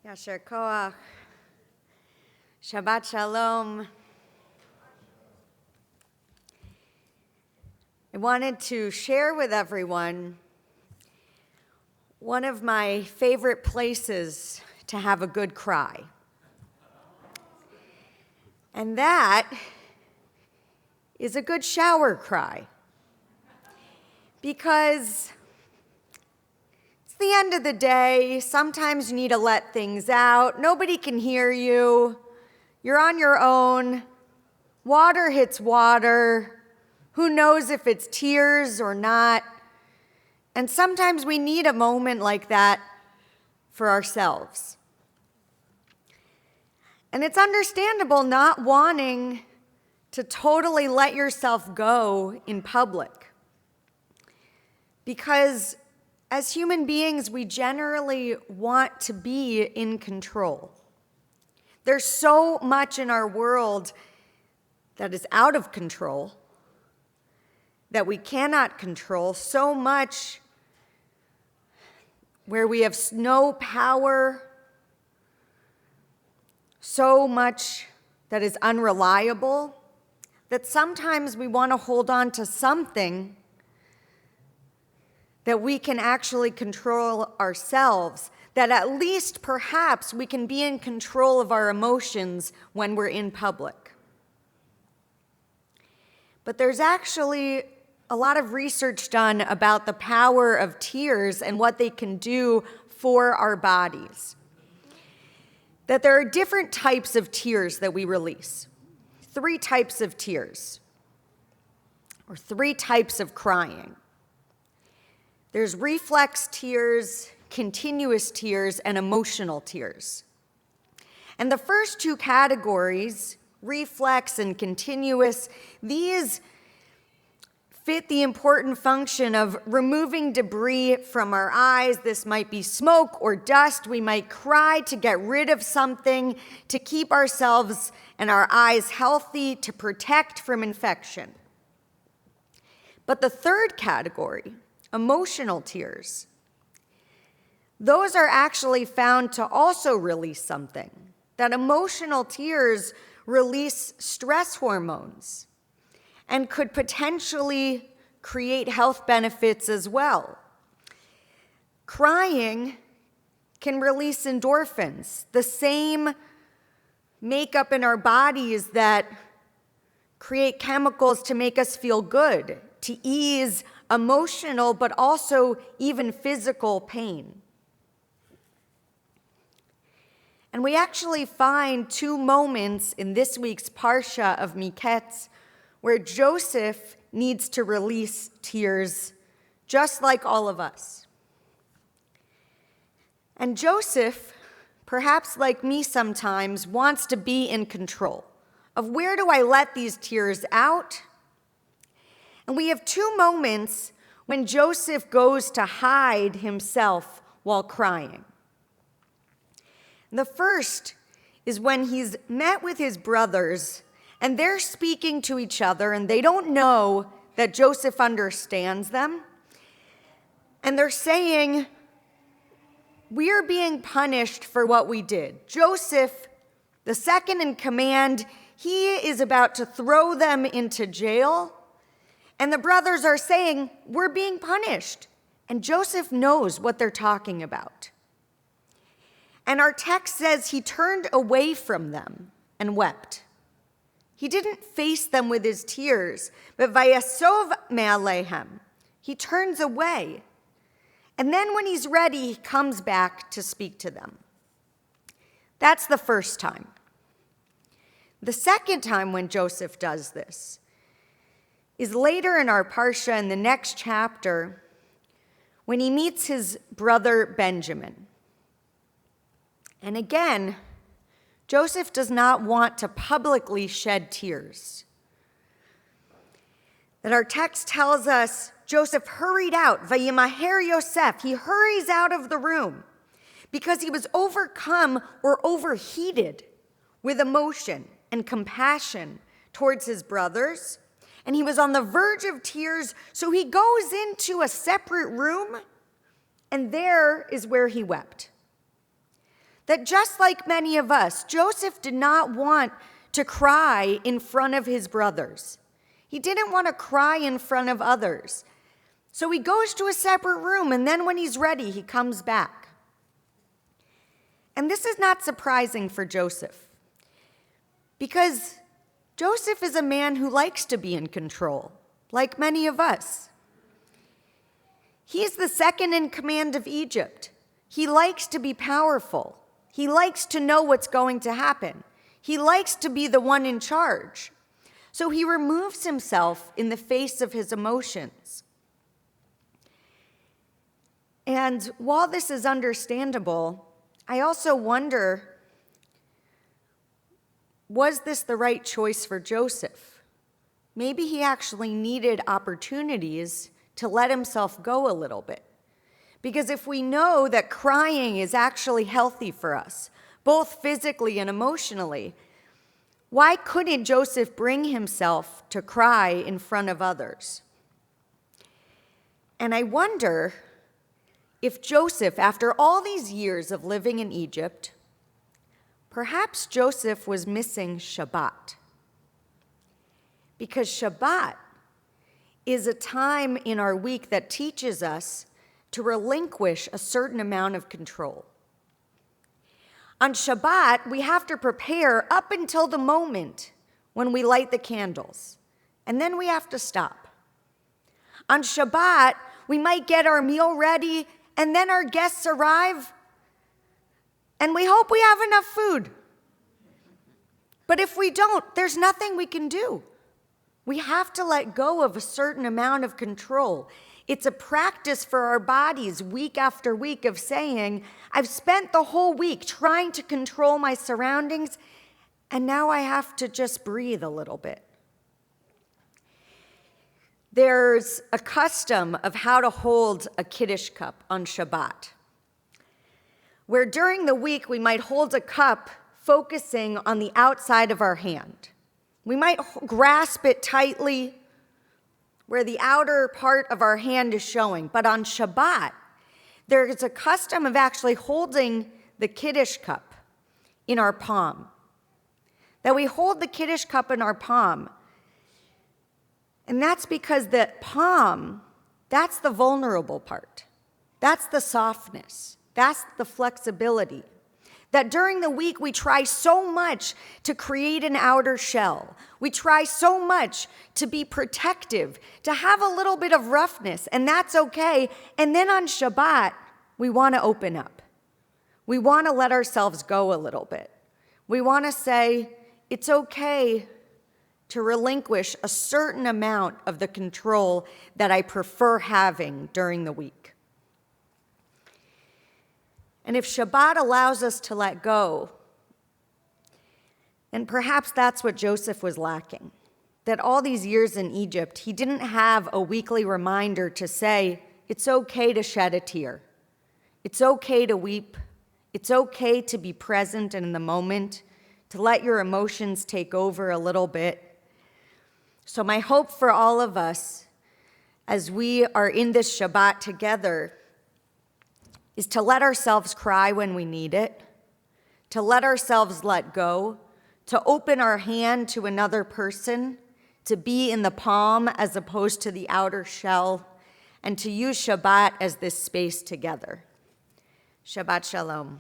Yasher Koach. Shabbat Shalom. I wanted to share with everyone one of my favorite places to have a good cry. And that is a good shower cry. Because it's the end of the day. Sometimes you need to let things out. Nobody can hear you. You're on your own. Water hits water. Who knows if it's tears or not? And sometimes we need a moment like that for ourselves. And it's understandable not wanting to totally let yourself go in public. Because as human beings, we generally want to be in control. There's so much in our world that is out of control, that we cannot control, so much where we have no power, so much that is unreliable, that sometimes we want to hold on to something that we can actually control ourselves, that at least perhaps we can be in control of our emotions when we're in public. But there's actually a lot of research done about the power of tears and what they can do for our bodies. That there are different types of tears that we release. 3 types of tears, or 3 types of crying. There's reflex tears, continuous tears, and emotional tears. And the first 2 categories, reflex and continuous, these fit the important function of removing debris from our eyes. This might be smoke or dust. We might cry to get rid of something, to keep ourselves and our eyes healthy, to protect from infection. But the third category, emotional tears, those are actually found to also release something. That emotional tears release stress hormones and could potentially create health benefits as well. Crying can release endorphins, the same makeup in our bodies that create chemicals to make us feel good, to ease emotional but also even physical pain. And we actually find 2 moments in this week's Parsha of Miketz where Joseph needs to release tears, just like all of us. And Joseph, perhaps like me sometimes, wants to be in control of where do I let these tears out? And we have 2 moments when Joseph goes to hide himself while crying. The first is when he's met with his brothers and they're speaking to each other and they don't know that Joseph understands them. And they're saying, we are being punished for what we did. Joseph, the second in command, he is about to throw them into jail. And the brothers are saying, we're being punished. And Joseph knows what they're talking about. And our text says he turned away from them and wept. He didn't face them with his tears, but vayasov me'aleihem. He turns away. And then when he's ready, he comes back to speak to them. That's the first time. The second time when Joseph does this is later in our Parsha in the next chapter when he meets his brother Benjamin. And again, Joseph does not want to publicly shed tears. That our text tells us Joseph hurried out, vayimaher Yosef, he hurries out of the room because he was overcome or overheated with emotion and compassion towards his brothers. And he was on the verge of tears, so he goes into a separate room, and there is where he wept. that just like many of us, Joseph did not want to cry in front of his brothers. He didn't want to cry in front of others. So he goes to a separate room, and then when he's ready, he comes back. And this is not surprising for Joseph, because Joseph is a man who likes to be in control, like many of us. He's the second in command of Egypt. He likes to be powerful. He likes to know what's going to happen. He likes to be the one in charge. So he removes himself in the face of his emotions. And while this is understandable, I also wonder, was this the right choice for Joseph? Maybe he actually needed opportunities to let himself go a little bit. Because if we know that crying is actually healthy for us, both physically and emotionally, why couldn't Joseph bring himself to cry in front of others? And I wonder if Joseph, after all these years of living in Egypt, perhaps Joseph was missing Shabbat. Because Shabbat is a time in our week that teaches us to relinquish a certain amount of control. On Shabbat, we have to prepare up until the moment when we light the candles, and then we have to stop. On Shabbat, we might get our meal ready, and then our guests arrive, and we hope we have enough food. But if we don't, there's nothing we can do. We have to let go of a certain amount of control. It's a practice for our bodies week after week of saying, I've spent the whole week trying to control my surroundings, and now I have to just breathe a little bit. There's a custom of how to hold a Kiddush cup on Shabbat, where during the week we might hold a cup focusing on the outside of our hand. We might grasp it tightly where the outer part of our hand is showing. But on Shabbat, there is a custom of actually holding the Kiddush cup in our palm. That we hold the Kiddush cup in our palm. And that's because the palm, that's the vulnerable part. That's the softness. That's the flexibility. That during the week we try so much to create an outer shell. We try so much to be protective, to have a little bit of roughness, and that's okay. And then on Shabbat, we want to open up. We want to let ourselves go a little bit. We want to say, it's okay to relinquish a certain amount of the control that I prefer having during the week. And if Shabbat allows us to let go, then perhaps that's what Joseph was lacking. That all these years in Egypt, he didn't have a weekly reminder to say, it's okay to shed a tear. It's okay to weep. It's okay to be present and in the moment, to let your emotions take over a little bit. So my hope for all of us as we are in this Shabbat together is to let ourselves cry when we need it, to let ourselves let go, to open our hand to another person, to be in the palm as opposed to the outer shell, and to use Shabbat as this space together. Shabbat Shalom.